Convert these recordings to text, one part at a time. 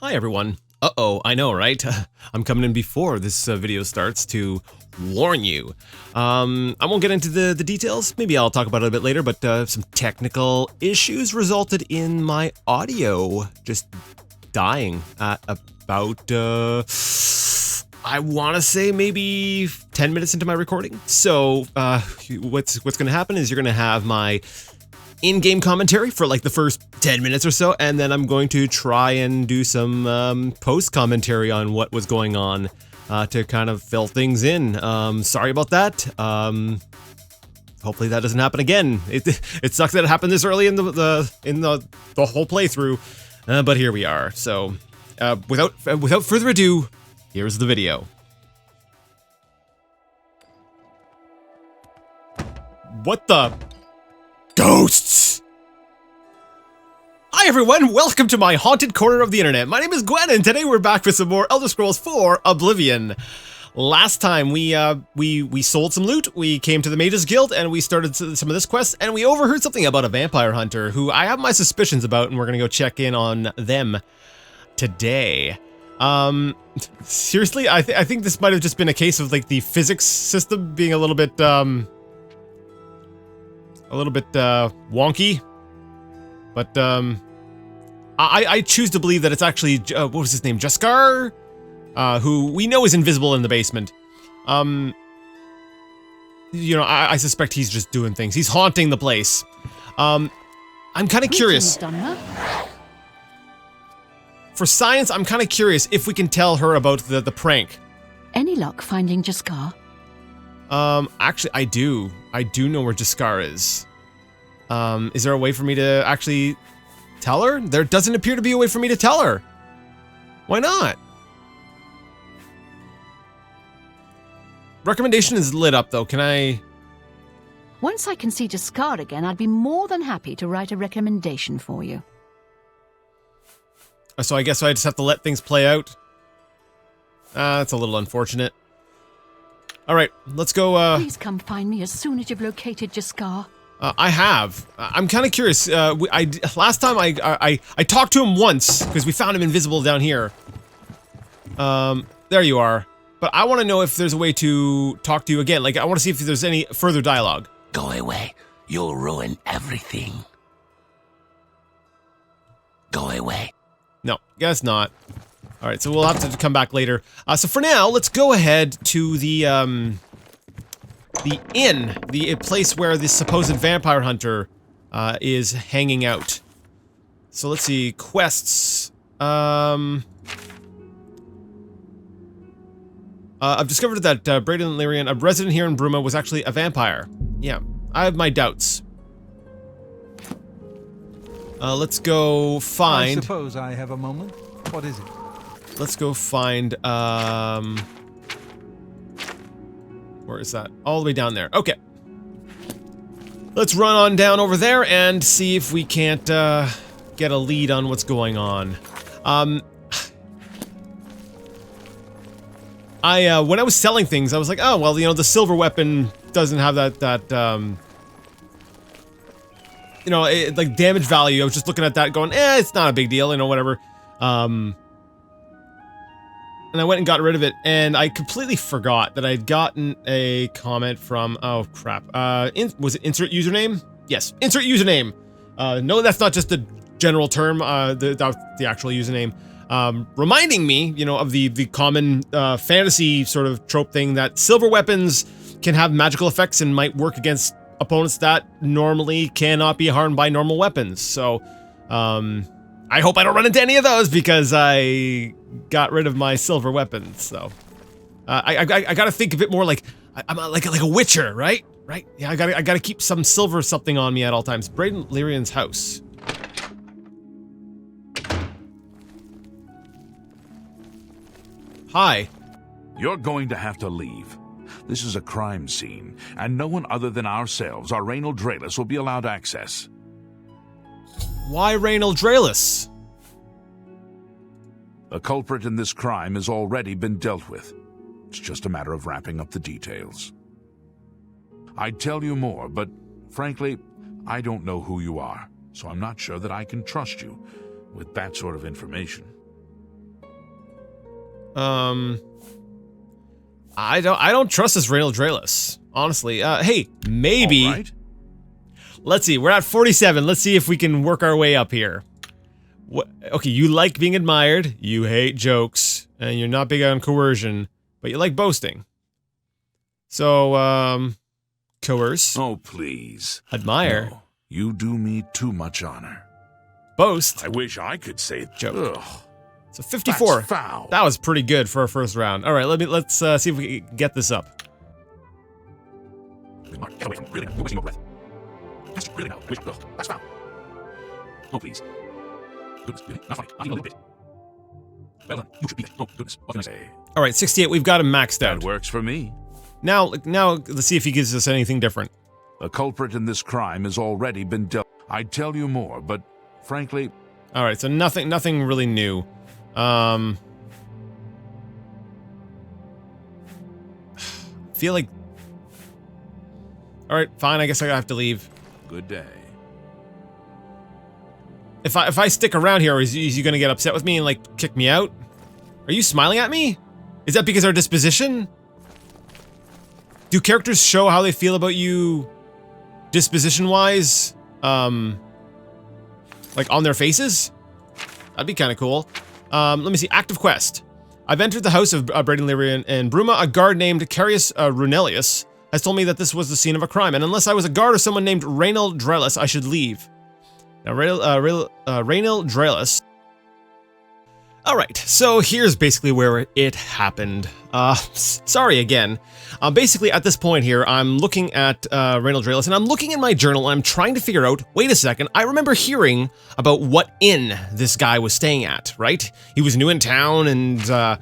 Hi everyone. Uh-oh, I know, right? I'm coming in before this video starts to warn you. I won't get into the details. Maybe I'll talk about it a bit later, but some technical issues resulted in my audio just dying at about, I want to say maybe 10 minutes into my recording. So what's going to happen is you're going to have my in-game commentary for like the first 10 minutes or so, and then I'm going to try and do some post-commentary on what was going on to kind of fill things in. Sorry about that. Hopefully that doesn't happen again. It sucks that it happened this early in the whole playthrough, but here we are. So without further ado, here's the video. What the? Ghosts! Hi everyone, welcome to my haunted corner of the internet. My name is Gwen, and today we're back with some more Elder Scrolls 4 Oblivion. Last time we sold some loot, we came to the Mages Guild, and we started some of this quest, and we overheard something about a vampire hunter who I have my suspicions about, and we're gonna go check in on them today. Seriously, I think this might have just been a case of like the physics system being a little bit wonky, but I choose to believe that it's actually what was his name, Jaskar, who we know is invisible in the basement. You know, I suspect he's just doing things. He's haunting the place. I'm kind of curious. For science, I'm kind of curious if we can tell her about the prank. Any luck finding Jaskar? Actually, I do know where Jaskar is. Is there a way for me to actually tell her? There doesn't appear to be a way for me to tell her. Why not? Recommendation is lit up, though. Can I? Once I can see Jaskar again, I'd be more than happy to write a recommendation for you. So I guess I just have to let things play out. That's a little unfortunate. All right, let's go. Please come find me as soon as you've located Jaskar. I have. I'm kind of curious. Last time I talked to him once because we found him invisible down here. There you are. But I want to know if there's a way to talk to you again. Like, I want to see if there's any further dialogue. Go away. You'll ruin everything. Go away. No, guess not. All right, so we'll have to come back later. So for now, let's go ahead to the inn, the place where this supposed vampire hunter is hanging out. So let's see, quests. I've discovered that Braden Lyrian, a resident here in Bruma, was actually a vampire. Yeah, I have my doubts. Let's go find... I suppose I have a moment. What is it? Let's go find, where is that? All the way down there. Okay. Let's run on down over there and see if we can't, get a lead on what's going on. When I was selling things, I was like, oh, well, you know, the silver weapon doesn't have that, you know, like, damage value. I was just looking at that going, it's not a big deal, you know, whatever. And I went and got rid of it, and I completely forgot that I'd gotten a comment from, oh crap, was it insert username? Yes, insert username. No, that's not just the general term, the actual username. Reminding me, you know, of the common fantasy sort of trope thing that silver weapons can have magical effects and might work against opponents that normally cannot be harmed by normal weapons. So, I hope I don't run into any of those because I got rid of my silver weapons. So, I gotta think a bit more like I'm like a witcher, right? Right? Yeah, I gotta keep some silver something on me at all times. Braden Lyrian's house. Hi. You're going to have to leave. This is a crime scene, and no one other than ourselves, our Raynal Draelis, will be allowed access. Why Raynal Draelis? The culprit in this crime has already been dealt with. It's just a matter of wrapping up the details. I'd tell you more, but frankly, I don't know who you are, so I'm not sure that I can trust you with that sort of information. I don't trust this Raynal Draelis, honestly. Hey, maybe. All right. Let's see. We're at 47. Let's see if we can work our way up here. What? Okay, you like being admired. You hate jokes, and you're not big on coercion, but you like boasting. So, coerce. Oh, please. Admire. No, you do me too much honor. Boast. I wish I could say Joke. Ugh, So 54. that's foul. That was pretty good for our first round. All right, let's see if we can get this up. Get away from me. Really, you're wasting your breath. That's really no. Ugh, that's foul. Oh, please. Goodness, really? Not funny. Not even a little bit. Well done. You should be there. Oh, goodness. What can I say? All right, 68. We've got him maxed That out. works for me. Now, let's see if he gives us anything different. The culprit in this crime has already been dealt. I'd tell you more, but frankly, All right, so nothing really new. Feel like. All right, fine. I guess I have to leave. good day. If I stick around here, is he gonna get upset with me and like kick me out? Are you smiling at me? Is that because of our disposition? Do characters show how they feel about you, disposition-wise? Like on their faces? That'd be kind of cool. Let me see. Active quest. I've entered the house of Braden Lyrian and Bruma. A guard named Carius Runelius has told me that this was the scene of a crime, and unless I was a guard or someone named Raynal Draelis, I should leave. Now, Raynal Draelis. Alright, so here's basically where it happened. Sorry again. Basically, at this point here, I'm looking at Raynal Draelis, and I'm looking in my journal, and I'm trying to figure out, wait a second, I remember hearing about what inn this guy was staying at, right? He was new in town, and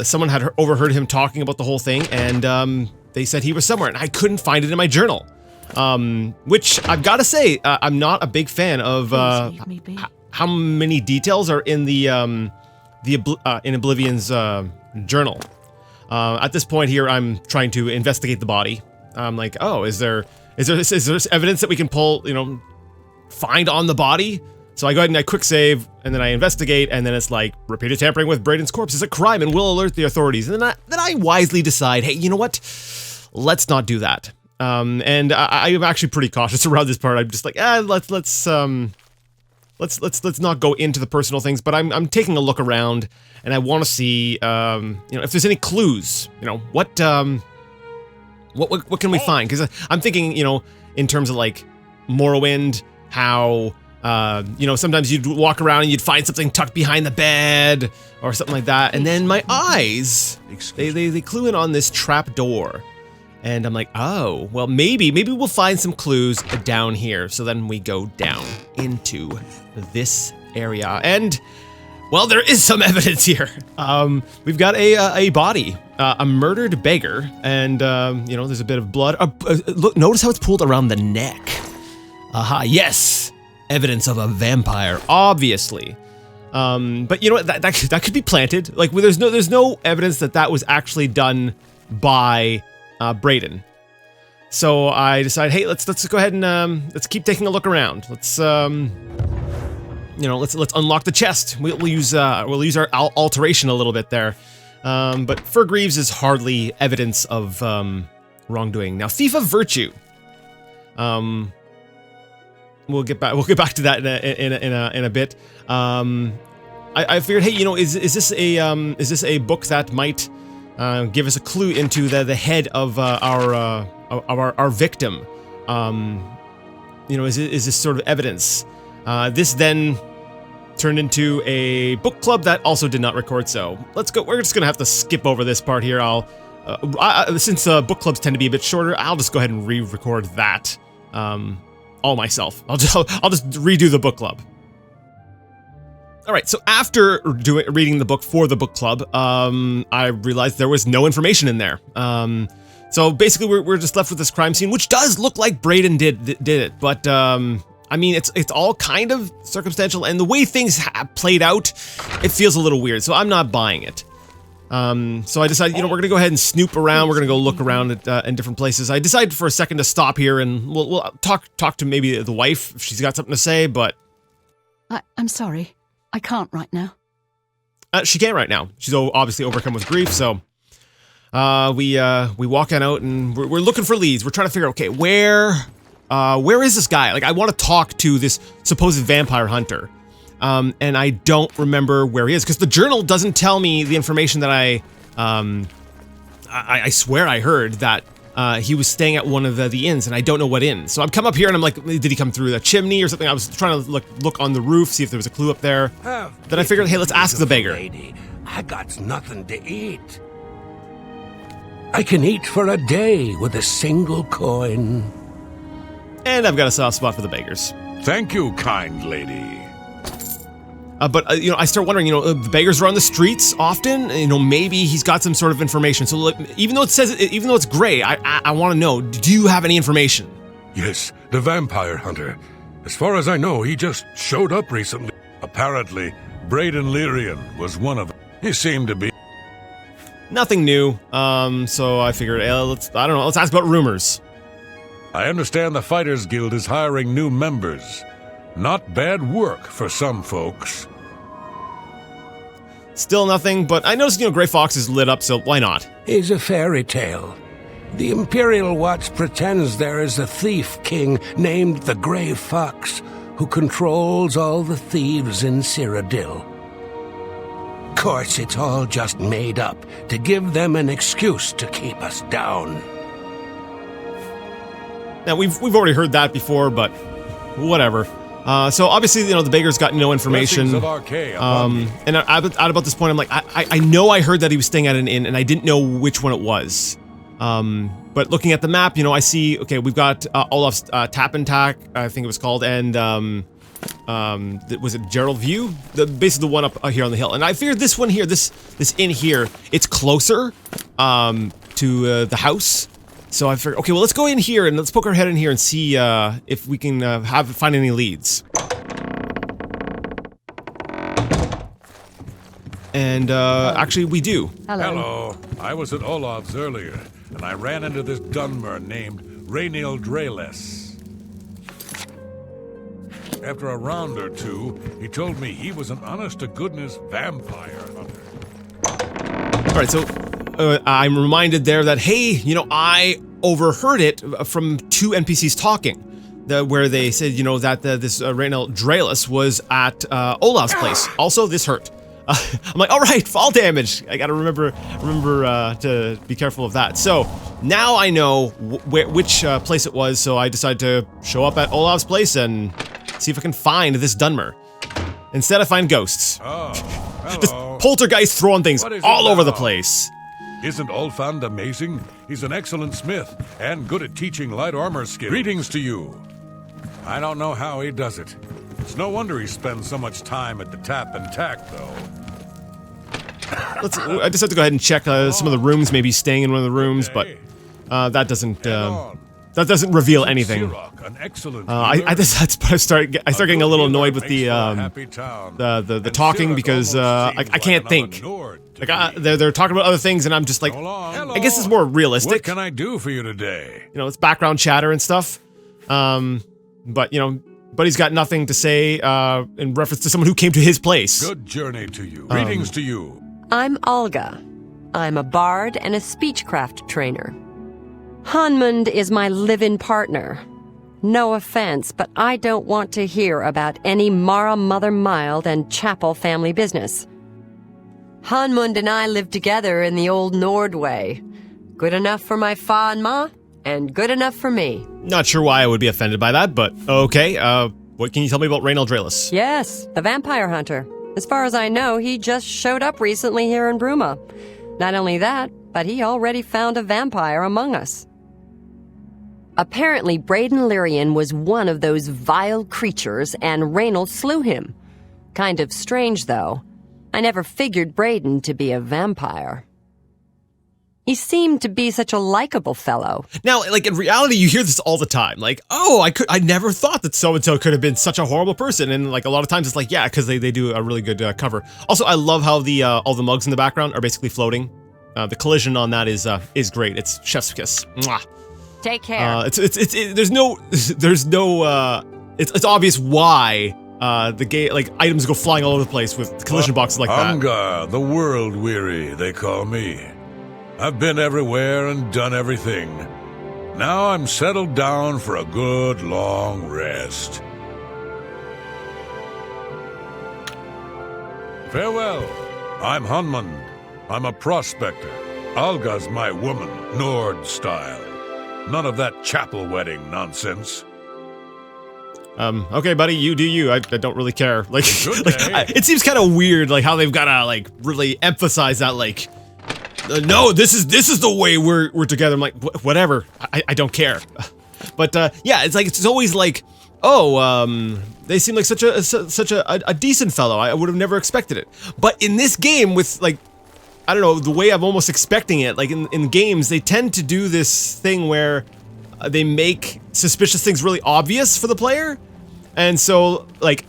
someone had overheard him talking about the whole thing, and they said he was somewhere, and I couldn't find it in my journal. Which, I've got to say, I'm not a big fan of Please leave me be. how many details are in the in Oblivion's journal. At this point here, I'm trying to investigate the body. I'm like, oh, is there evidence that we can pull, find on the body? So I go ahead and I quick save, and then I investigate, and then it's like, repeated tampering with Braden's corpse is a crime and will alert the authorities. And then I wisely decide, hey, you know what? Let's not do that. And I'm actually pretty cautious around this part. I'm just like, let's not go into the personal things, but I'm taking a look around, and I want to see, if there's any clues. What can we find? Because I'm thinking, in terms of like Morrowind, how sometimes you'd walk around and you'd find something tucked behind the bed or something like that, and then my eyes they clue in on this trap door. And I'm like, oh, well, maybe we'll find some clues down here. So then we go down into this area. And, well, there is some evidence here. We've got a body, a murdered beggar. And, there's a bit of blood. Look, notice how it's pulled around the neck. Aha, yes. Evidence of a vampire, obviously. But you know what, that could be planted. Like, there's no evidence that was actually done by Braden. So I decide, hey, let's go ahead and let's keep taking a look around. Let's let's unlock the chest. We'll use our alteration a little bit there. But Furgreaves is hardly evidence of wrongdoing. Now, thief of virtue. We'll get back to that in a bit. I figured, hey, is this a book that might give us a clue into the head of our victim? Is this sort of evidence? This then turned into a book club that also did not record. So let's go. We're just gonna have to skip over this part here. Since book clubs tend to be a bit shorter, I'll just go ahead and re-record that all myself. I'll just redo the book club. All right, so after reading the book for the book club, I realized there was no information in there. So basically, we're just left with this crime scene, which does look like Braden did it, but I mean, it's all kind of circumstantial, and the way things played out, it feels a little weird. So I'm not buying it. So I decided, we're gonna go ahead and snoop around. We're gonna go look around at in different places. I decided for a second to stop here, and we'll talk to maybe the wife if she's got something to say. But I'm sorry. I can't right now. She can't right now. She's obviously overcome with grief, so we walk on out and we're looking for leads. We're trying to figure out, okay, where is this guy? Like, I want to talk to this supposed vampire hunter. And I don't remember where he is, because the journal doesn't tell me the information that I swear I heard that he was staying at one of the inns, and I don't know what inn. So I've come up here and I'm like, did he come through the chimney or something? I was trying to look on the roof, see if there was a clue up there. Then I figured, hey, let's ask the beggar. Lady, I got nothing to eat. I can eat for a day with a single coin. And I've got a soft spot for the beggars. Thank you, kind lady. But you know, I start wondering, you know, the beggars are on the streets often. You know, maybe he's got some sort of information. So look, even though it's gray, I want to know, do you have any information? Yes, the vampire hunter. As far as I know, he just showed up recently. Apparently, Braden Lyrian was one of them. He seemed to be. Nothing new. So I figured, let's ask about rumors. I understand the Fighters Guild is hiring new members. Not bad work for some folks. Still nothing, but I noticed, you know, Grey Fox is lit up, so why not? Is a fairy tale. The Imperial Watch pretends there is a thief king named the Grey Fox who controls all the thieves in Cyrodiil. Course, it's all just made up to give them an excuse to keep us down. Now, we've already heard that before, but whatever. So obviously, you know, the beggar's got no information. Of Archaea, and at about this point, I'm like, I know I heard that he was staying at an inn, and I didn't know which one it was. But looking at the map, you know, I see, okay, we've got Olaf's Tap and Tack, I think it was called, and was it Gerald View? Basically the one up here on the hill. And I figured this one here, this inn here, it's closer to the house. So I figured, okay, well, let's go in here and let's poke our head in here and see if we can find any leads. And actually, we do. Hello. I was at Olaf's earlier, and I ran into this Dunmer named Rainiel Drales. After a round or two, he told me he was an honest-to-goodness vampire hunter. All right, so I'm reminded there that, hey, you know, I overheard it from two NPCs talking, where they said, you know, that this Rainiel Drales was at Olaf's place. Also, this hurt. I'm like, all right, fall damage. I gotta remember to be careful of that. So now I know which place it was. So I decided to show up at Olaf's place and see if I can find this Dunmer. Instead, I find ghosts. Oh, This hello. poltergeist throwing things all over the place. Isn't Olfand amazing? He's an excellent smith and good at teaching light armor skills. Greetings to you. I don't know how he does it. It's no wonder he spends so much time at the Tap and Tack, though. I just have to go ahead and check some of the rooms. Maybe staying in one of the rooms, but that doesn't reveal anything. An excellent I start getting a little annoyed with the talking because I can't think. Like they're talking about other things, and I'm just like, I guess it's more realistic. What can I do for you today? You know, it's background chatter and stuff. But you know, Buddy's got nothing to say in reference to someone who came to his place. Good journey to you. Greetings to you. I'm Olga. I'm a bard and a speechcraft trainer. Hanmund is my live-in partner. No offense, but I don't want to hear about any Mara Mother Mild and Chapel family business. Hanmund and I lived together in the old Nord way. Good enough for my fa and ma, and good enough for me. Not sure why I would be offended by that, but okay. What can you tell me about Rainiel Drales? Yes, the vampire hunter. As far as I know, he just showed up recently here in Bruma. Not only that, but he already found a vampire among us. Apparently, Braden Lyrian was one of those vile creatures, and Rainiel slew him. Kind of strange, though. I never figured Braden to be a vampire. He seemed to be such a likable fellow. Now, like, in reality, you hear this all the time. Like, oh, I never thought that so-and-so could have been such a horrible person. And, like, a lot of times it's like, yeah, because they do a really good cover. Also, I love how all the mugs in the background are basically floating. The collision on that is great. It's chef's kiss. Mwah. Take care. It's obvious why the game, like items go flying all over the place with collision boxes like that. Unga, the world weary, they call me. I've been everywhere and done everything. Now I'm settled down for a good long rest. Farewell. I'm Hunmund. I'm a prospector. Alga's my woman, Nord style. None of that chapel wedding nonsense. Okay, buddy, you do you. I don't really care. Like, Good day. it seems kind of weird, like how they've gotta like really emphasize that, like, no, this is the way we're together. I'm like, whatever. I don't care. But yeah, it's always like, oh, they seem like such a decent fellow. I would have never expected it. But in this game, with like, I don't know, the way I'm almost expecting it, like in games, they tend to do this thing where they make suspicious things really obvious for the player. And so, like,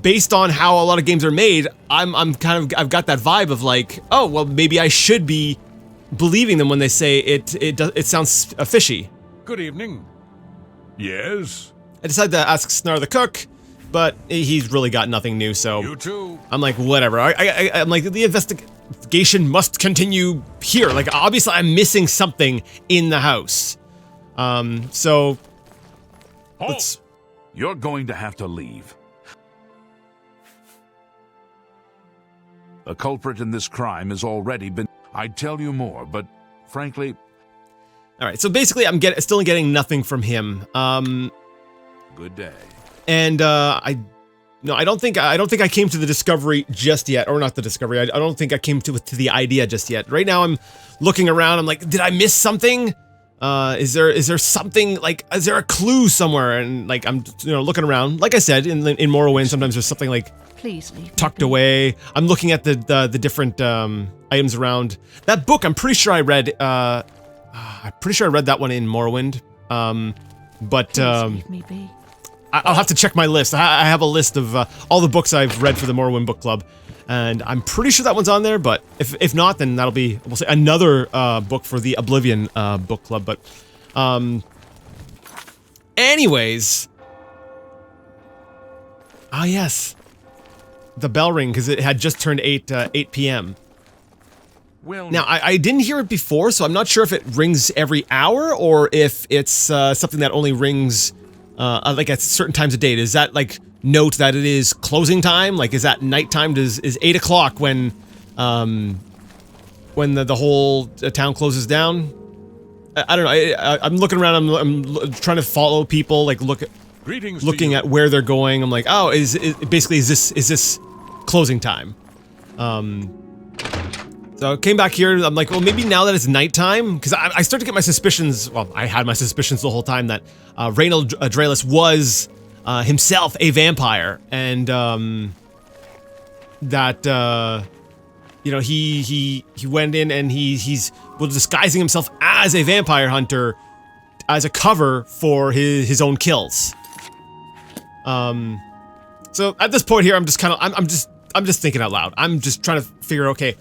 based on how a lot of games are made, I've got that vibe of like, oh, well, maybe I should be believing them when they say it sounds fishy. Good evening. Yes? I decided to ask Snar the cook, but he's really got nothing new, so You too. I'm like, whatever. I'm like, the investigation must continue here. Like, obviously I'm missing something in the house. So let's... You're going to have to leave. The culprit in this crime has already been... I'd tell you more, but frankly... Alright, so basically I'm still getting nothing from him. Good day. And I don't think I came to the discovery just yet, or not the discovery. I don't think I came to the idea just yet. Right now I'm looking around. I'm like, did I miss something? Is there something, like, is there a clue somewhere? And like, I'm looking around. Like I said, in Morrowind, sometimes there's something like Please leave me tucked be. away. I'm looking at the different items around. That book, I'm pretty sure I read. I'm pretty sure I read that one in Morrowind. But Please leave me be. I'll have to check my list. I have a list of all the books I've read for the Morrowind book club, and I'm pretty sure that one's on there. But if not, then that'll be, we'll say, another book for the Oblivion book club. But anyways, yes, the bell ring, because it had just turned 8 p.m. Well, Now I didn't hear it before, so I'm not sure if it rings every hour or if it's something that only rings. Like at certain times of day. Does that like note that it is closing time? Like, is that nighttime? Is 8 o'clock when the whole town closes down? I don't know. I'm looking around. I'm trying to follow people. Like looking at where they're going. I'm like, oh, is this closing time? So I came back here. I'm like, well, maybe now that it's nighttime, because I started to get my suspicions. Well, I had my suspicions the whole time that Reynold Draelis was himself a vampire, and that he went in and he's disguising himself as a vampire hunter as a cover for his own kills. So at this point here, I'm just kind of I'm just thinking out loud. I'm just trying to figure, okay,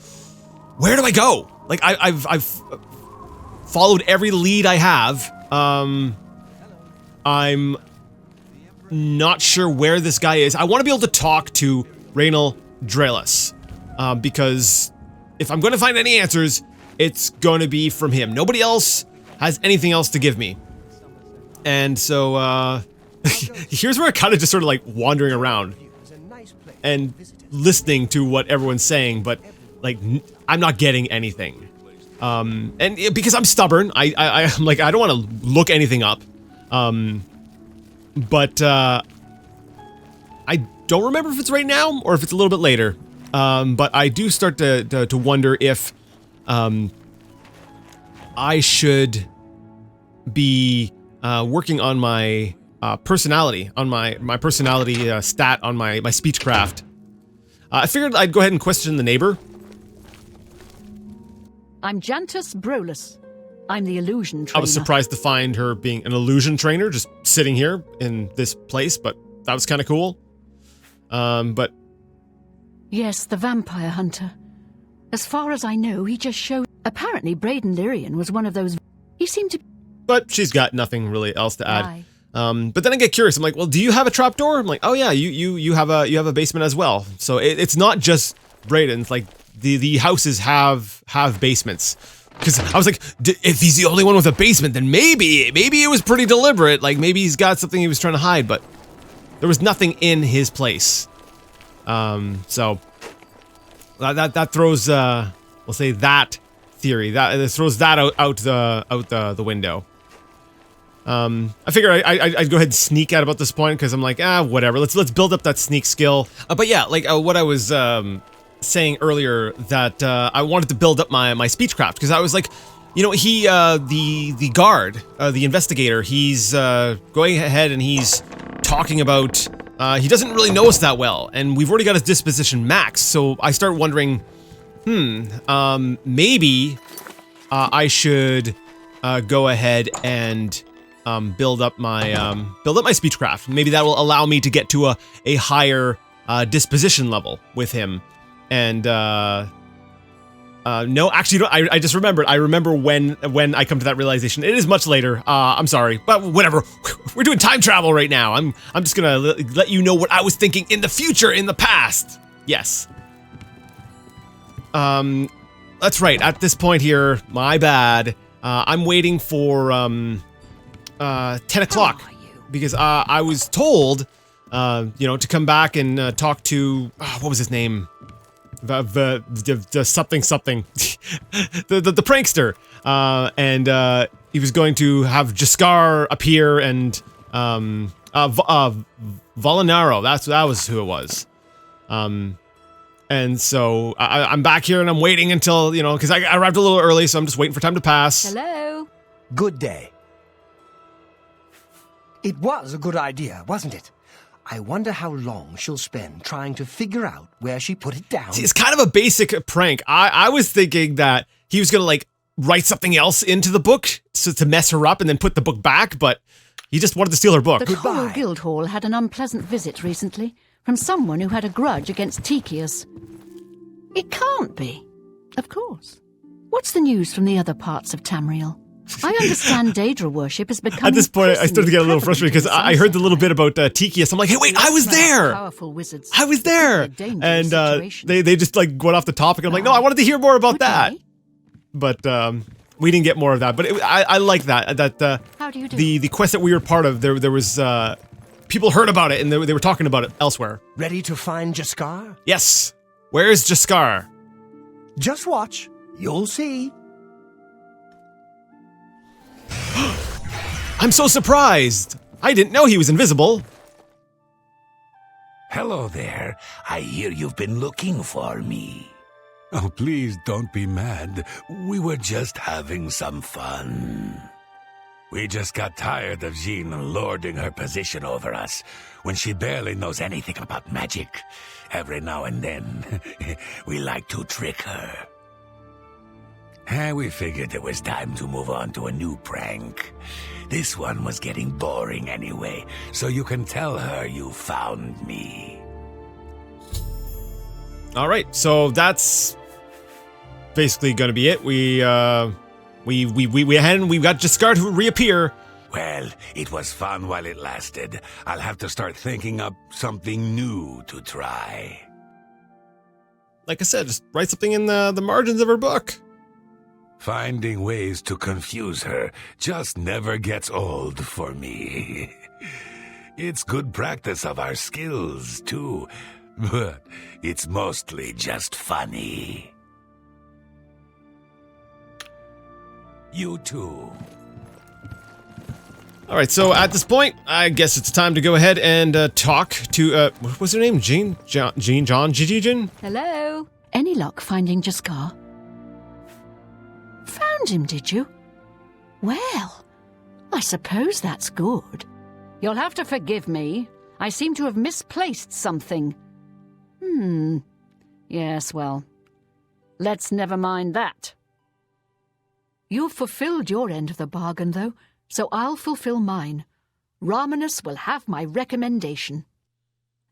where do I go? Like, I've followed every lead I have. I'm not sure where this guy is. I want to be able to talk to Reynold Draelis, because if I'm going to find any answers, it's going to be from him. Nobody else has anything else to give me. And so, here's where I kind of just sort of like wandering around and listening to what everyone's saying, but like, I'm not getting anything. And because I'm stubborn, I'm like, I don't want to look anything up. But I don't remember if it's right now or if it's a little bit later. But I do start to wonder if I should be working on my personality, on my personality stat on my speechcraft. I figured I'd go ahead and question the neighbor. I'm Jantus Brolus. I'm the illusion trainer. I was surprised to find her being an illusion trainer, just sitting here in this place, but that was kind of cool. But... Yes, the vampire hunter. As far as I know, he just showed... Apparently, Braden Lyrian was one of those... He seemed to... But she's got nothing really else to add. Aye. But then I get curious. I'm like, well, do you have a trapdoor? I'm like, oh yeah, you have a basement as well. So it's not just Brayden's. Like the houses have basements. Because I was like, if he's the only one with a basement, then maybe it was pretty deliberate. Like maybe he's got something he was trying to hide, but there was nothing in his place. So that throws we'll say that theory that throws that out the window. I figure I'd go ahead and sneak at about this point because I'm like, whatever. Let's build up that sneak skill. But yeah, like what I was saying earlier, that I wanted to build up my speechcraft because I was like, you know, he the guard, the investigator, he's going ahead and he's talking about he doesn't really know us that well, and we've already got his disposition max. So I start wondering, maybe I should go ahead and build up my speechcraft. Maybe that will allow me to get to a higher disposition level with him. And no, actually, I just remembered. I remember when I come to that realization. It is much later. I'm sorry, but whatever. We're doing time travel right now. I'm just gonna let you know what I was thinking in the future, in the past. Yes. That's right. At this point here, my bad. I'm waiting for 10 o'clock because I was told, to come back and talk to what was his name. The something the prankster, and he was going to have Jaskar appear and Volinaro, that was who it was, and so I'm back here and I'm waiting until, because I arrived a little early, so I'm just waiting for time to pass. Hello. Good day. It was a good idea, wasn't it? I wonder how long she'll spend trying to figure out where she put it down. See, it's kind of a basic prank. I was thinking that he was gonna write something else into the book so to mess her up and then put the book back, but he just wanted to steal her book. The Coral Guildhall had an unpleasant visit recently from someone who had a grudge against Tychius. It can't be. Of course. What's the news from the other parts of Tamriel? I understand Daedra worship has become. At this point, I started to get a little frustrated because I heard the little bit about Tychius. I'm like, hey, wait, I was there. Powerful wizards. I was there. And they just went off the topic. I'm like, no, I wanted to hear more about that. But we didn't get more of that. But I like that. How do you do? The quest that we were part of, there was people heard about it and they were talking about it elsewhere. Ready to find Jaskar? Yes. Where's Jaskar? Just watch. You'll see. I'm so surprised! I didn't know he was invisible. Hello there. I hear you've been looking for me. Oh, please don't be mad. We were just having some fun. We just got tired of Jean lording her position over us when she barely knows anything about magic. Every now and then, we like to trick her. We figured it was time to move on to a new prank. This one was getting boring anyway, so you can tell her you found me. All right, so that's basically gonna be it. We got Jaskar to reappear. Well, it was fun while it lasted. I'll have to start thinking up something new to try. Like I said, just write something in the margins of her book. Finding ways to confuse her just never gets old for me. It's good practice of our skills, too, but it's mostly just funny. You too. All right, so at this point, I guess it's time to go ahead and talk to, what was her name? Jean? Hello? Any luck finding Jaskar? Found him, did you? Well, I suppose that's good. You'll have to forgive me. I seem to have misplaced something. Yes, well, let's never mind that. You've fulfilled your end of the bargain, though, so I'll fulfill mine. Ramanus will have my recommendation.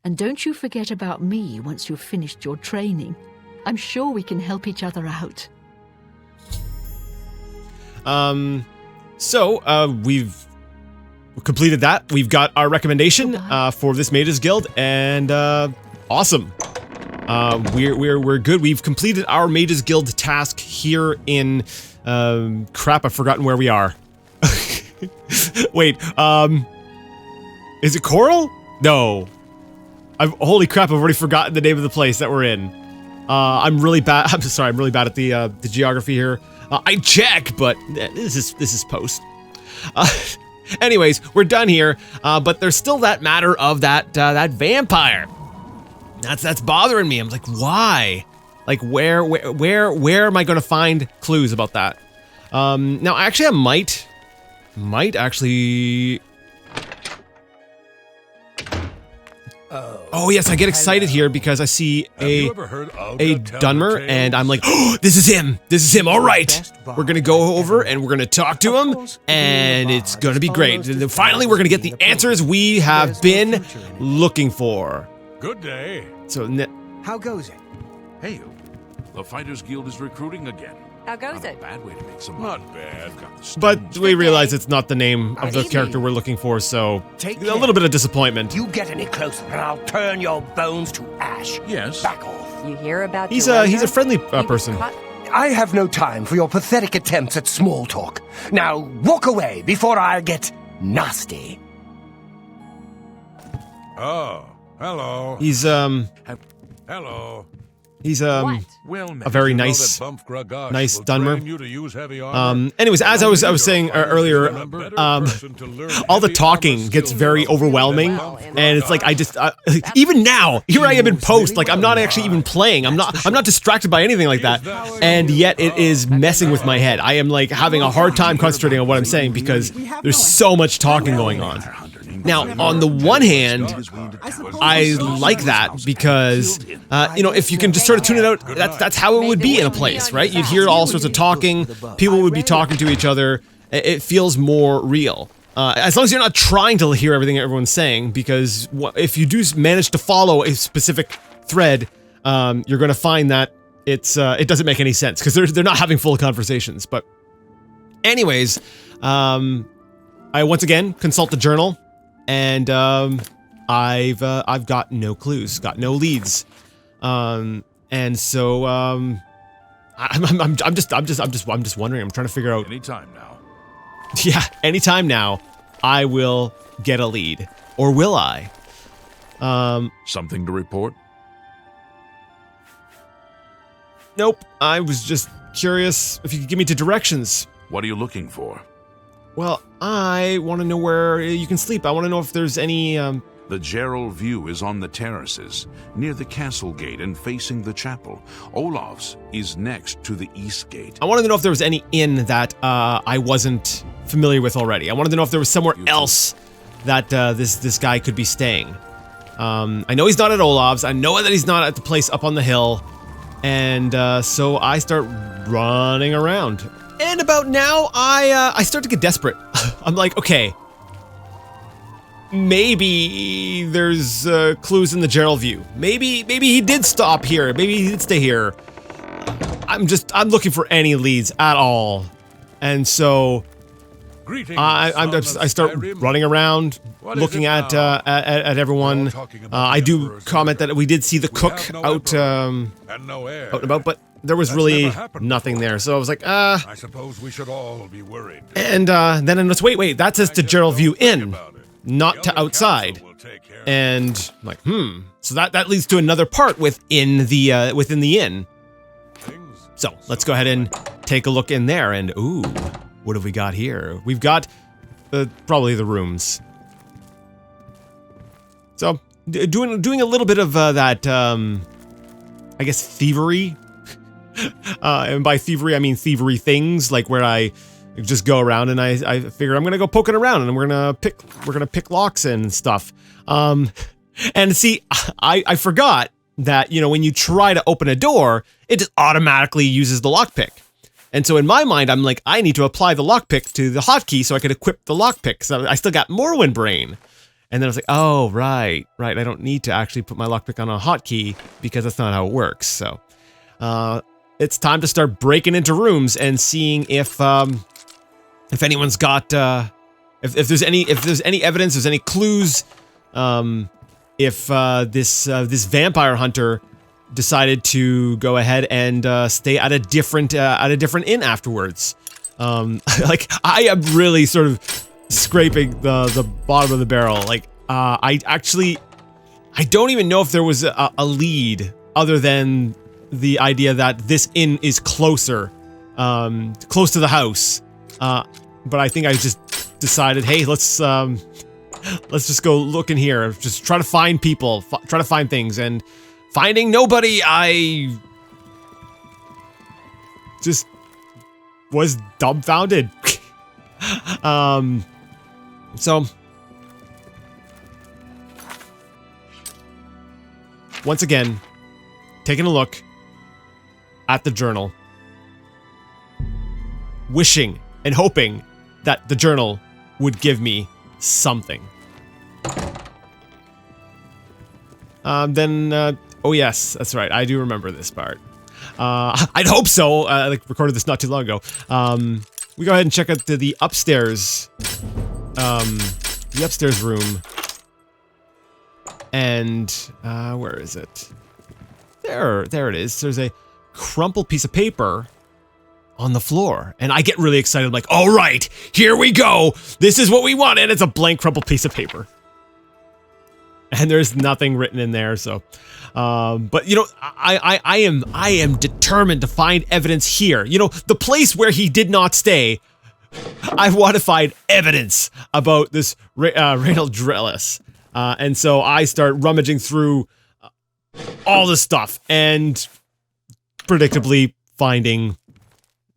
And don't you forget about me once you've finished your training. I'm sure we can help each other out. completed that. We've got our recommendation for this Mages Guild, and awesome. We're good. We've completed our Mages Guild task here in crap. I've forgotten where we are. Wait, is it Coral? No. Holy crap! I've already forgotten the name of the place that we're in. I'm really bad. I'm sorry. I'm really bad at the geography here. I check, but this is post. Anyways, we're done here. But there's still that matter of that vampire. That's bothering me. I'm like, why? Like, where am I going to find clues about that? Now, actually, I might actually. Oh yes, I get excited here because I see a Dunmer, and I'm like, oh, this is him. This is him. All right, we're gonna go over and we're gonna talk to him, and it's gonna be great. And then finally, we're gonna get the answers we have been looking for. Good day. So, How goes it? Hey, the Fighters Guild is recruiting again. How goes Not a it? bad way to make some Not money. bad. You've got the but stones. we realize it's not the name of the Easy. character we're looking for, so Take a care. little bit of disappointment. You get any closer, and I'll turn your bones to ash. Yes. Back off. You hear about He's your a owner? friendly He was person. caught- I have no time for your pathetic attempts at small talk. Now walk away before I get nasty. Oh, hello. He's Hello. What? Well, a very You know nice. that Bumf Gragash nice will Dunmer. train you to use heavy armor? Anyways, as I was saying earlier, all the talking gets very overwhelming, and it's like I just even now here I am in post, like I'm not actually even playing. I'm not distracted by anything like that, and yet it is messing with my head. I am like having a hard time concentrating on what I'm saying because there's so much talking going on. Now, on the one hand, I like that because, if you can just sort of tune it out, that's how it would be in a place, right? You'd hear all sorts of talking, people would be talking to each other, it feels more real. As long as you're not trying to hear everything everyone's saying, because if you do manage to follow a specific thread, you're going to find that it doesn't make any sense, because they're not having full conversations. But anyways, I once again consult the journal. And I've got no clues, got no leads, and so I'm just wondering. I'm trying to figure out. Anytime now. Yeah, anytime now, I will get a lead, or will I? Something to report? Nope. I was just curious if you could give me the directions. What are you looking for? Well, I want to know where you can sleep. I want to know if there's any. The Gerald View is on the terraces, near the castle gate and facing the chapel. Olaf's is next to the east gate. I wanted to know if there was any inn that I wasn't familiar with already. I wanted to know if there was somewhere else that this guy could be staying. I know he's not at Olaf's. I know that he's not at the place up on the hill. And so I start running around. And about now, I start to get desperate. I'm like, okay, maybe there's clues in the Gerald View. Maybe he did stop here. Maybe he did stay here. I'm looking for any leads at all. And so I start running around, looking at everyone. I do comment that we did see the cook out and about, but there was really nothing there. So I was like, I suppose we should all be worried. And then I noticed, wait, that says to Gerald View Inn, not to outside. And I'm like, so that leads to another part within the inn. So let's go ahead and take a look in there. And ooh, what have we got here? We've got probably the rooms. So doing a little bit of that, I guess, thievery. And by thievery, I mean thievery things, like where I just go around and I figure I'm gonna go poking around and we're gonna pick locks and stuff. And see, I forgot that, when you try to open a door, it just automatically uses the lockpick. And so in my mind, I'm like, I need to apply the lockpick to the hotkey so I could equip the lockpick. So I still got Morrowind brain. And then I was like, oh, right. I don't need to actually put my lockpick on a hotkey because that's not how it works. So it's time to start breaking into rooms and seeing if anyone's got if there's any evidence, there's any clues, if this vampire hunter decided to go ahead and stay at a different inn afterwards. Like, I am really sort of scraping the bottom of the barrel. Like, I don't even know if there was a lead other than the idea that this inn is closer, close to the house. But I think I just decided, hey, let's just go look in here. Just try to find people, try to find things, and finding nobody, I just was dumbfounded. So once again, taking a look at the journal, wishing and hoping that the journal would give me something. Oh yes, that's right. I do remember this part. I'd hope so. I recorded this not too long ago. We go ahead and check out the upstairs, room. And where is it? There it is. There's a crumpled piece of paper on the floor, and I get really excited. I'm like, all right, here we go. This is what we want, and it's a blank crumpled piece of paper. And there's nothing written in there, so but you know, I am determined to find evidence here. You know, the place where he did not stay. I want to find evidence about this Reynold Drellis. And so I start rummaging through all the stuff and predictably finding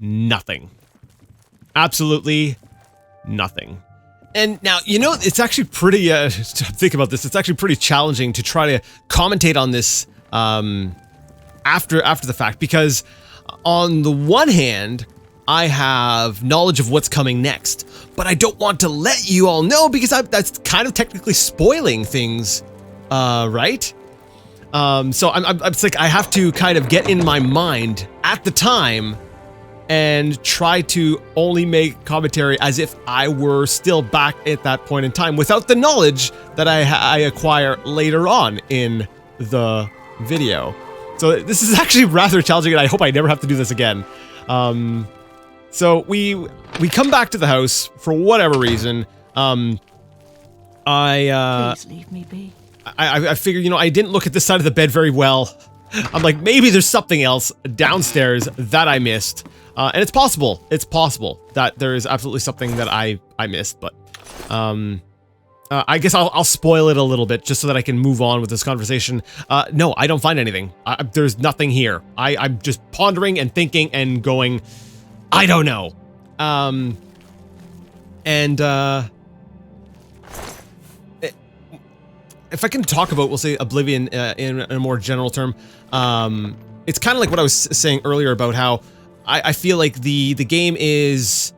nothing. Absolutely nothing. And now, you know, it's actually pretty, think about this, it's actually pretty challenging to try to commentate on this after the fact, because on the one hand, I have knowledge of what's coming next, but I don't want to let you all know because that's kind of technically spoiling things, right? So it's like I have to kind of get in my mind at the time and try to only make commentary as if I were still back at that point in time without the knowledge that I acquire later on in the video. So this is actually rather challenging, and I hope I never have to do this again. So we come back to the house for whatever reason. Please leave me be. I figured, you know, I didn't look at this side of the bed very well. I'm like, maybe there's something else downstairs that I missed. And it's possible that there is absolutely something that I missed, but I guess I'll spoil it a little bit just so that I can move on with this conversation. No, I don't find anything. There's nothing here. I'm just pondering and thinking and going, I don't know. If I can talk about, we'll say, Oblivion in a more general term, it's kind of like what I was saying earlier about how I feel like the game is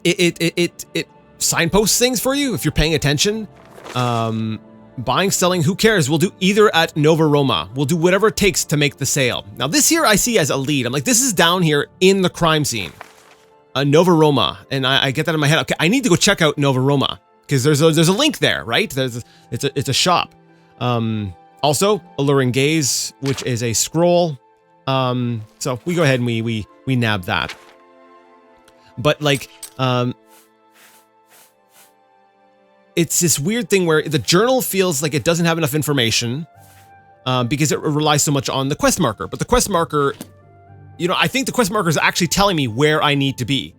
it signposts things for you if you're paying attention. Buying, selling, who cares? We'll do either at Nova Roma. We'll do whatever it takes to make the sale. Now this here I see as a lead. I'm like, this is down here in the crime scene. Nova Roma, and I get that in my head. Okay, I need to go check out Nova Roma because there's a link there, right? It's a shop. Also, Alluring Gaze, which is a scroll. So we go ahead and we nab that. But like, it's this weird thing where the journal feels like it doesn't have enough information, because it relies so much on the quest marker. But the quest marker, you know, I think the quest marker is actually telling me where I need to be.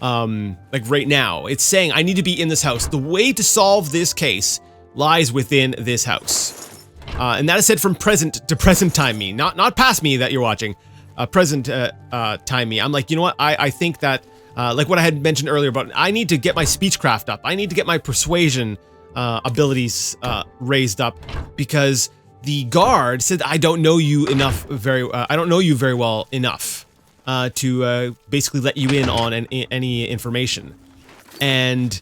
Like right now, it's saying I need to be in this house. The way to solve this case lies within this house. And that is said from present to present time me, not past me that you're watching, present time me. I'm like, you know what? I think that, like what I had mentioned earlier about, I need to get my speechcraft up. I need to get my persuasion abilities raised up, because the guard said I don't know you enough. I don't know you very well enough to basically let you in on any information, and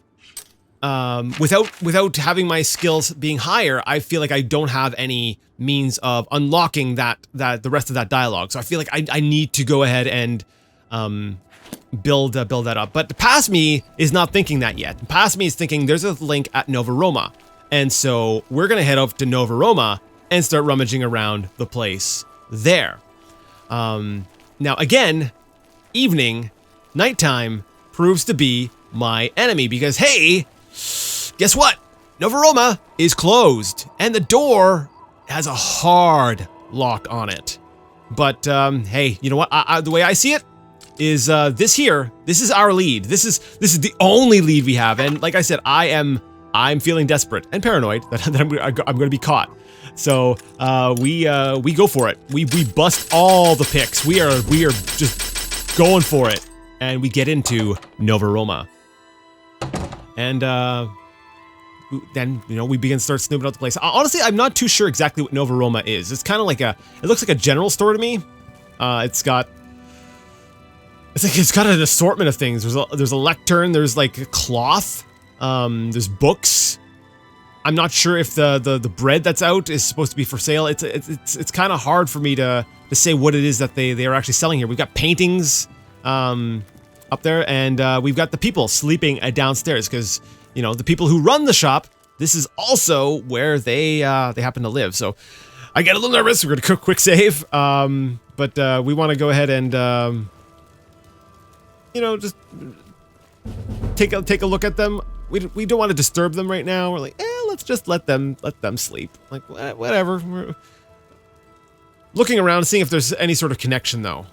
without having my skills being higher, I feel like I don't have any means of unlocking the rest of that dialogue. So I feel like I need to go ahead and build that up. But past me is not thinking that yet. Past me is thinking there's a link at Nova Roma. And so we're going to head up to Nova Roma and start rummaging around the place there. Now, again, nighttime proves to be my enemy because, hey, guess what? Nova Roma is closed and the door has a hard lock on it. But, hey, you know what? The way I see it is this is our lead. This is the only lead we have. And like I said, I'm feeling desperate and paranoid that I'm going to be caught. So we go for it. We bust all the picks. We are just going for it, and we get into Nova Roma. And then we begin to start snooping out the place. Honestly, I'm not too sure exactly what Nova Roma is. It's kind of like it looks like a general store to me. It's got an assortment of things. There's a lectern. There's like cloth. There's books. I'm not sure if the bread that's out is supposed to be for sale. It's kind of hard for me to say what it is that they are actually selling here. We've got paintings up there, and we've got the people sleeping downstairs because the people who run the shop. This is also where they happen to live. So I get a little nervous. We're gonna quick save, but we want to go ahead and just take a look at them. We don't want to disturb them right now. We're like, let's just let them sleep. Like, whatever. We're looking around, seeing if there's any sort of connection, though.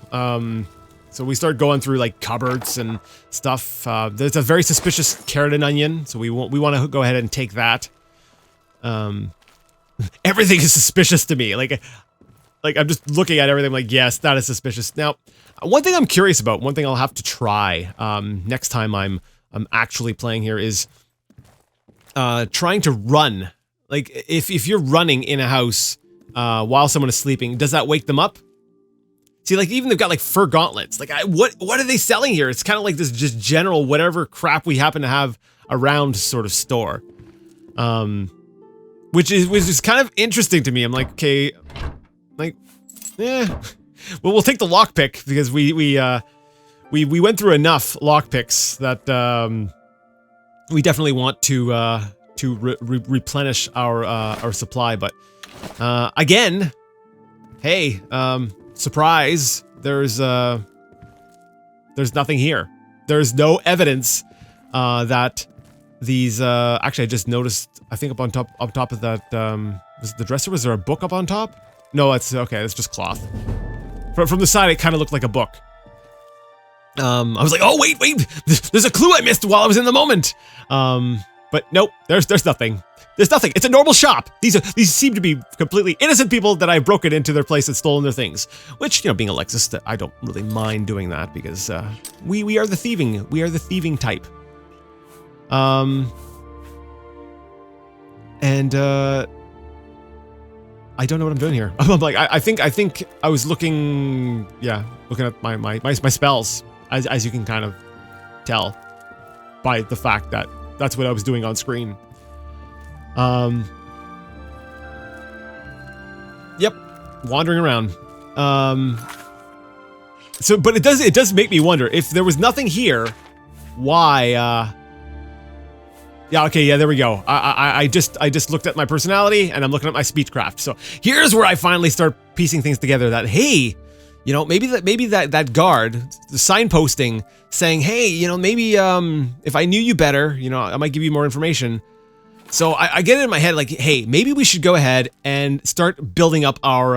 So we start going through like cupboards and stuff. There's a very suspicious carrot and onion, so we want to go ahead and take that. Everything is suspicious to me. Like I'm just looking at everything. Like, yes, that is suspicious. Now, one thing I'm curious about, one thing I'll have to try next time I'm actually playing here is trying to run. Like, if you're running in a house while someone is sleeping, does that wake them up? See, like, even they've got like fur gauntlets. Like, what are they selling here? It's kind of like this just general whatever crap we happen to have around sort of store, which is kind of interesting to me. I'm like, okay, like, well, we'll take the lockpick because we went through enough lockpicks that we definitely want to replenish our supply. But again, hey, surprise! There's nothing here. There's no evidence that these. Actually, I just noticed. I think up top of that was the dresser. Was there a book up on top? No, that's okay. That's just cloth. From the side, it kind of looked like a book. I was like, oh wait, there's a clue I missed while I was in the moment. But nope, there's nothing. There's nothing. It's a normal shop. These seem to be completely innocent people that I've broken into their place and stolen their things. Which, being Alexis, I don't really mind doing that because we are the thieving. We are the thieving type. And I don't know what I'm doing here. I'm like, I think I was looking at my spells, as you can kind of tell by the fact that that's what I was doing on screen. Yep, wandering around. So, but it does make me wonder if there was nothing here, why? Yeah, okay, yeah, there we go. I just looked at my personality and I'm looking at my speechcraft. So here's where I finally start piecing things together that, hey, maybe that guard, the signposting saying, hey, maybe if I knew you better, I might give you more information. So I get it in my head like, hey, maybe we should go ahead and start building up our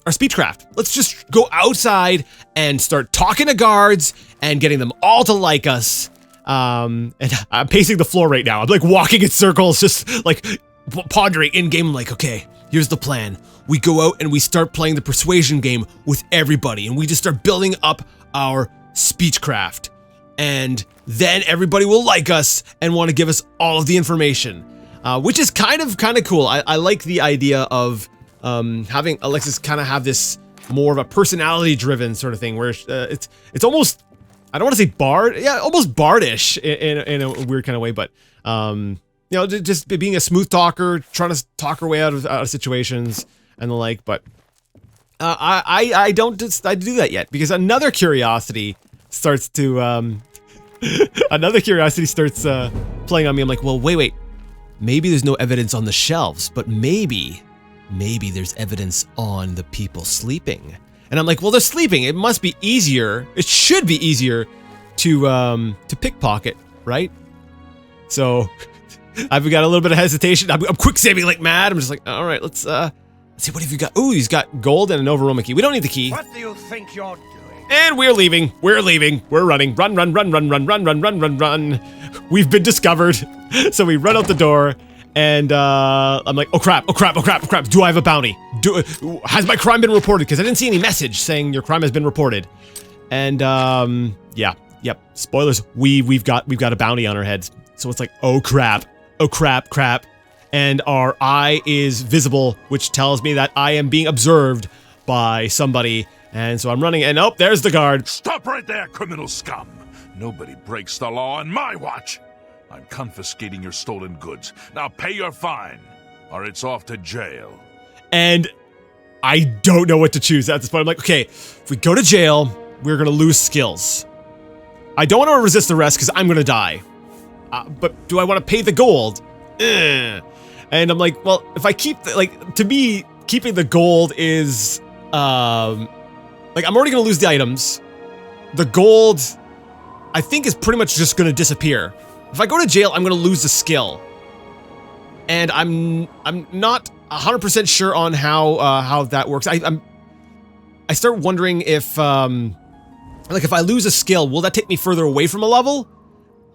speechcraft. Let's just go outside and start talking to guards and getting them all to like us. And I'm pacing the floor right now. I'm like walking in circles, just like pondering in game. I'm like, okay, here's the plan. We go out and we start playing the persuasion game with everybody, and we just start building up our speechcraft. And then everybody will like us and want to give us all of the information, which is kind of cool. I like the idea of having Alexis kind of have this more of a personality-driven sort of thing, where it's almost, I don't want to say bard, yeah, almost bardish in a weird kind of way, but just being a smooth talker, trying to talk her way out of situations and the like. But I don't do that yet, because another curiosity starts to another curiosity starts playing on me. I'm like, well, wait. Maybe there's no evidence on the shelves, but maybe there's evidence on the people sleeping. And I'm like, well, they're sleeping. It must be easier. It should be easier to pickpocket, right? So I've got a little bit of hesitation. I'm quick saving like mad. I'm just like, all right, let's see, what have you got? Ooh, he's got gold and an overwhelming key. We don't need the key. What do you think you're doing? And we're leaving. We're running. Run. We've been discovered. So we run out the door, and I'm like, oh crap. Do I have a bounty? Has my crime been reported? Because I didn't see any message saying your crime has been reported. And yep. Spoilers. We've got a bounty on our heads. So it's like, oh crap. And our eye is visible, which tells me that I am being observed by somebody. And so I'm running, and oh, there's the guard. Stop right there, criminal scum! Nobody breaks the law on my watch! I'm confiscating your stolen goods. Now pay your fine, or it's off to jail. And I don't know what to choose at this point. I'm like, okay, if we go to jail, we're gonna lose skills. I don't want to resist arrest because I'm gonna die. But do I want to pay the gold? And I'm like, well, if I keep, to me, keeping the gold is, like, I'm already gonna lose the items. The gold, I think, is pretty much just gonna disappear. If I go to jail, I'm gonna lose the skill. And I'm not 100% sure on how that works. I start wondering if, like, if I lose a skill, will that take me further away from a level?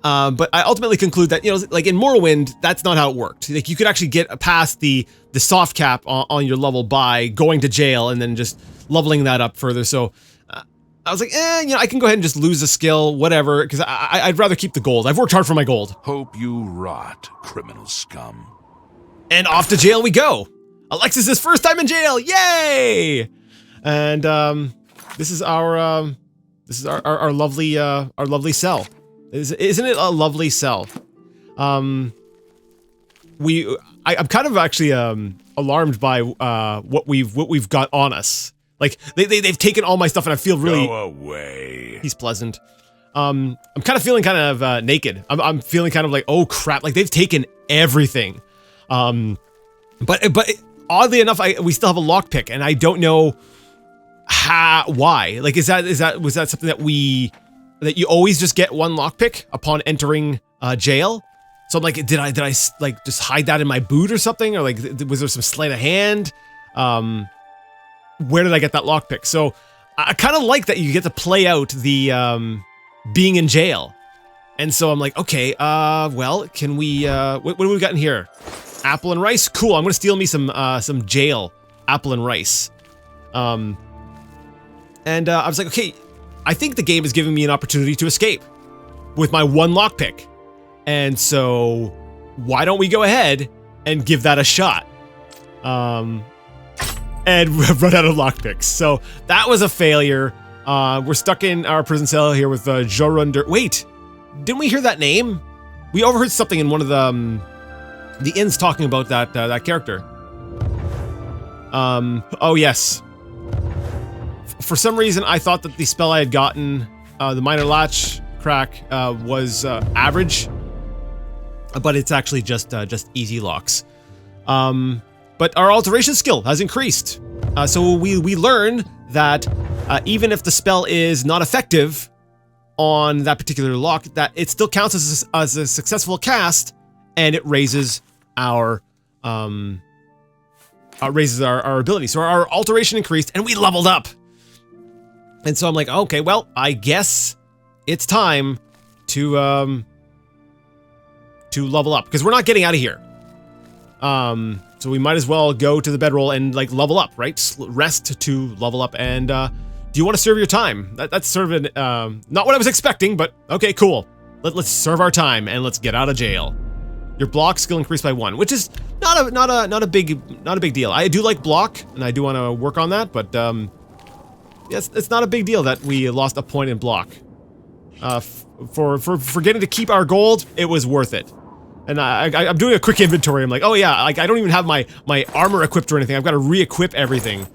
But I ultimately conclude that, like in Morrowind, that's not how it worked. Like, you could actually get past the soft cap on your level by going to jail and then just leveling that up further. So I was like, I can go ahead and just lose a skill, whatever, because I'd rather keep the gold. I've worked hard for my gold. Hope you rot, criminal scum. And off to jail we go. Alexis's first time in jail, yay! And this is our lovely cell. Isn't it a lovely cell? I'm kind of actually alarmed by what we've got on us. Like they've taken all my stuff, and I feel really. Go away. He's pleasant. I'm kind of feeling kind of naked. I'm feeling kind of like, oh crap! Like they've taken everything. But oddly enough, we still have a lockpick, and I don't know why. Like, was that something that you always just get one lockpick upon entering jail? So I'm like, did I like just hide that in my boot or something, or like was there some sleight of hand? Where did I get that lockpick? So I kind of like that you get to play out the being in jail, and so I'm like, okay, well, can we? What do we got in here? Apple and rice, cool. I'm gonna steal me some jail apple and rice. And I was like, okay, I think the game is giving me an opportunity to escape with my one lockpick. And so why don't we go ahead and give that a shot? And run out of lockpicks. So that was a failure. We're stuck in our prison cell here with Jorunder. Wait, didn't we hear that name? We overheard something in one of the inns talking about that character. Oh yes. For some reason, I thought that the spell I had gotten, the minor latch crack, was average, but it's actually just easy locks. But our alteration skill has increased, so we learn that even if the spell is not effective on that particular lock, that it still counts as a successful cast, and it raises our ability. So our alteration increased, and we leveled up. And so I'm like, okay, well, I guess it's time to level up, because we're not getting out of here. So we might as well go to the bedroll and like level up, right? Rest to level up. And do you want to serve your time? That's sort of an not what I was expecting, but okay, cool. Let's serve our time and let's get out of jail. Your block skill increased by 1, which is not a big deal. I do like block, and I do want to work on that, but yes, it's not a big deal that we lost a point in block. For getting to keep our gold, it was worth it. And I'm doing a quick inventory. I'm like, oh yeah, like I don't even have my armor equipped or anything. I've got to re-equip everything.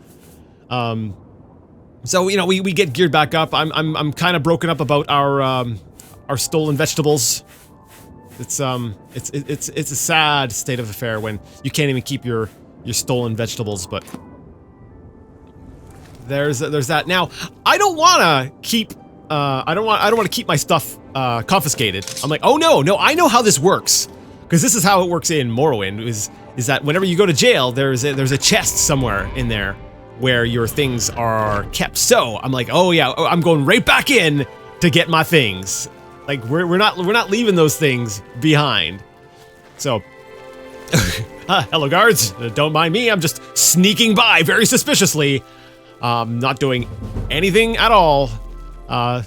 So, you know, we get geared back up. I'm kind of broken up about our stolen vegetables. It's a sad state of affair when you can't even keep your stolen vegetables, but there's that. Now, I don't want to keep I don't want to keep my stuff confiscated. I'm like, "Oh no, I know how this works." Because this is how it works in Morrowind is that whenever you go to jail, there's a chest somewhere in there where your things are kept. So I'm like, oh yeah, I'm going right back in to get my things. Like we're not leaving those things behind. So, hello guards, don't mind me. I'm just sneaking by very suspiciously, not doing anything at all.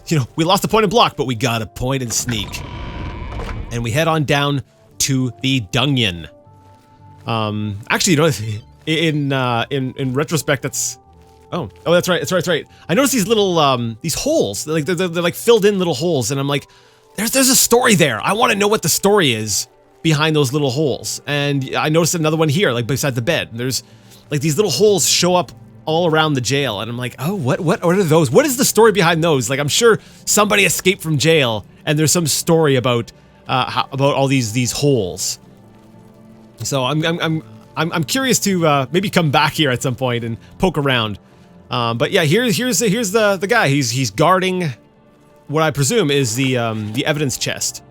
You know, we lost a point and block, but we got a point and sneak, and we head on down to the dungeon. Actually, you know, in retrospect, that's that's right. I noticed these little these holes, like they're like filled in little holes, and I'm like, there's a story there. I want to know what the story is behind those little holes. And I noticed another one here, like beside the bed. There's like these little holes show up all around the jail, and I'm like, oh, what are those? What is the story behind those? Like, I'm sure somebody escaped from jail, and there's some story about all these holes. So I'm curious to maybe come back here at some point and poke around. But yeah, here's the guy. He's guarding what I presume is the evidence chest.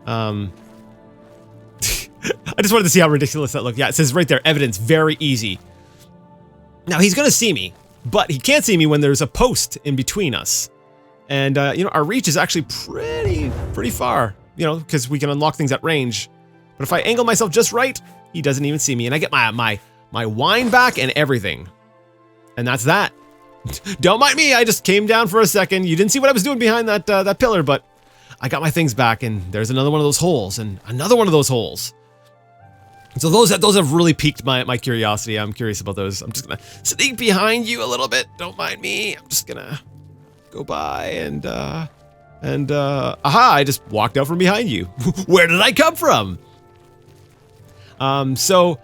I just wanted to see how ridiculous that looked. Yeah, it says right there, evidence, very easy. Now he's gonna see me, but he can't see me when there's a post in between us. And you know, our reach is actually pretty far. You know, because we can unlock things at range. But if I angle myself just right, he doesn't even see me, and I get my wine back and everything. And that's that. Don't mind me, I just came down for a second. You didn't see what I was doing behind that pillar, but I got my things back, and there's another one of those holes, and another one of those holes. So those have really piqued my curiosity. I'm curious about those. I'm just gonna sneak behind you a little bit. Don't mind me. I'm just gonna go by and aha, I just walked out from behind you. Where did I come from? So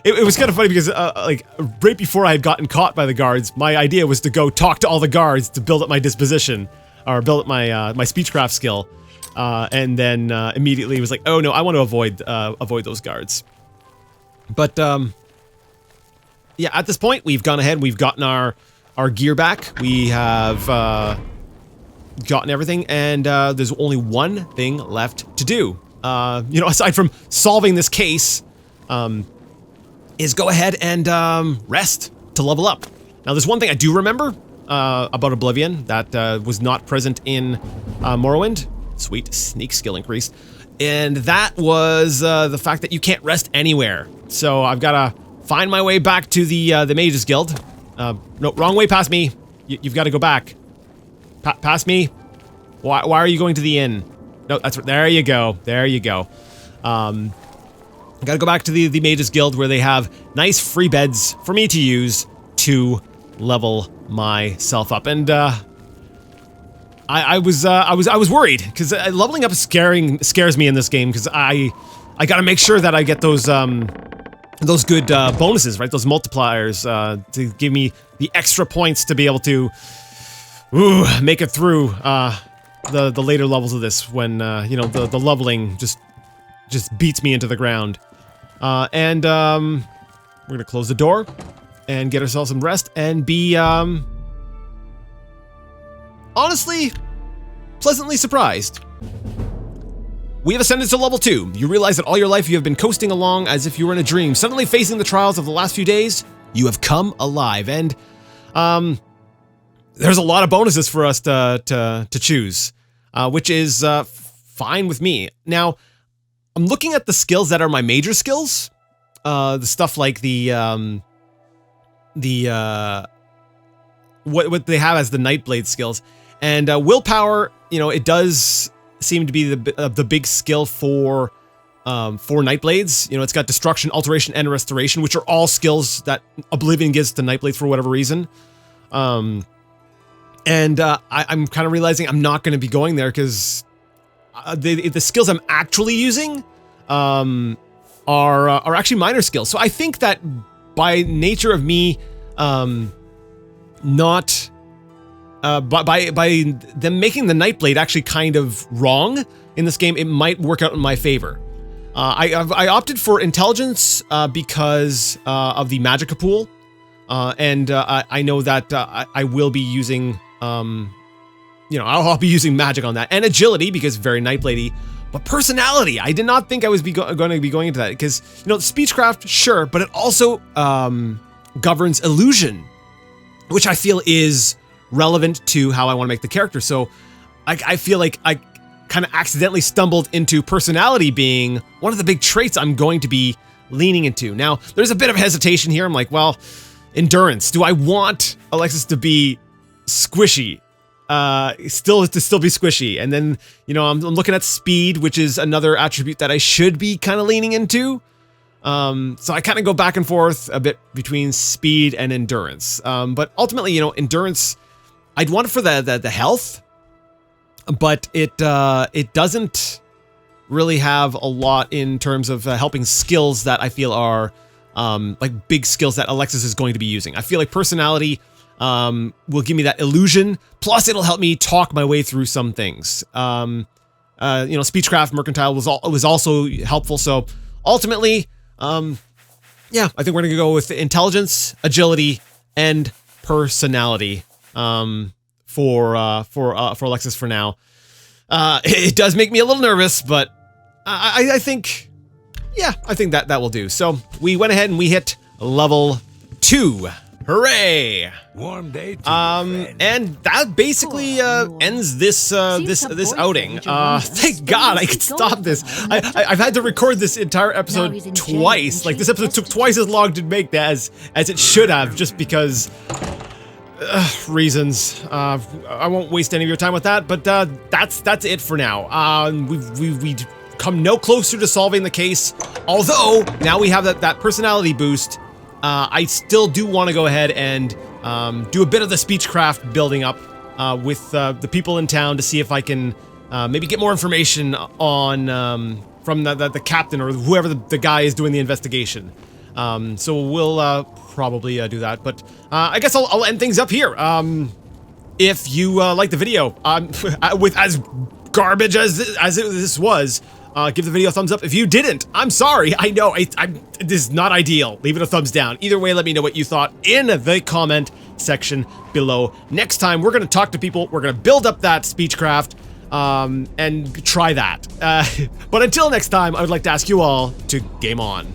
it was kind of funny because like right before I had gotten caught by the guards, my idea was to go talk to all the guards to build up my disposition or build up my my speechcraft skill, and then immediately was like, oh no, I want to avoid those guards. But yeah, at this point we've gone ahead, we've gotten our gear back, we have gotten everything, and there's only one thing left to do. You know, aside from solving this case, is go ahead and rest to level up. Now, there's one thing I do remember about Oblivion that was not present in Morrowind. Sweet, sneak skill increased. And that was the fact that you can't rest anywhere. So I've got to find my way back to the Mages Guild. No, wrong way past me. You've got to go back. Past me? Why are you going to the inn? No, that's right. There you go. There you go. Gotta go back to the Mages Guild where they have nice free beds for me to use to level myself up. And I was worried because leveling up scares me in this game because I gotta make sure that I get those good bonuses, right? Those multipliers to give me the extra points to be able to make it through the later levels of this when you know the leveling just beats me into the ground. And we're gonna close the door and get ourselves some rest and be honestly pleasantly surprised. We have ascended to level 2. You realize that all your life you have been coasting along as if you were in a dream. Suddenly facing the trials of the last few days, you have come alive. And there's a lot of bonuses for us to choose, which is fine with me. Now, I'm looking at the skills that are my major skills, the stuff like what they have as the Nightblade skills, and willpower. You know, it does seem to be the big skill for Nightblades. You know, it's got destruction, alteration, and restoration, which are all skills that Oblivion gives to Nightblades for whatever reason. I'm kind of realizing I'm not going to be going there because the skills I'm actually using are actually minor skills. So I think that by nature of me not by them making the Nightblade actually kind of wrong in this game, it might work out in my favor. I opted for intelligence because of the Magicka pool, and I know that I will be using, I'll be using magic on that, and agility because very Nightbladey. But personality, I did not think I was going to be going into that because, speechcraft, sure, but it also governs illusion, which I feel is relevant to how I want to make the character. So I feel like I kind of accidentally stumbled into personality being one of the big traits I'm going to be leaning into. Now, there's a bit of hesitation here. I'm like, well, endurance. Do I want Alexis to be squishy? Still be squishy, and then I'm looking at speed, which is another attribute that I should be kind of leaning into. So I kind of go back and forth a bit between speed and endurance. But ultimately, endurance, I'd want it for the health, but it doesn't really have a lot in terms of helping skills that I feel are like big skills that Alexis is going to be using. I feel like personality will give me that illusion. Plus, it'll help me talk my way through some things. Speechcraft, mercantile was also helpful. So ultimately, yeah, I think we're gonna go with intelligence, agility, and personality for Alexis for now. It does make me a little nervous, but I think, yeah, I think that will do. So we went ahead and we hit level 2. Hooray! Warm day to you, friend. And that basically ends this outing. Thank God I could stop this. I've had to record this entire episode twice. Like, this episode took twice as long to make as it should have, just because reasons. I won't waste any of your time with that, but that's it for now. We've come no closer to solving the case, although now we have that personality boost. I still do want to go ahead and do a bit of the speechcraft building up with the people in town to see if I can maybe get more information on from the captain or whoever the guy is doing the investigation. So we'll probably do that. But I guess I'll end things up here. If you like the video, with as garbage as this was, give the video a thumbs up. If you didn't, I'm sorry. I know this is not ideal. Leave it a thumbs down. Either way, let me know what you thought in the comment section below. Next time, we're going to talk to people. We're going to build up that speechcraft and try that. But until next time, I would like to ask you all to game on.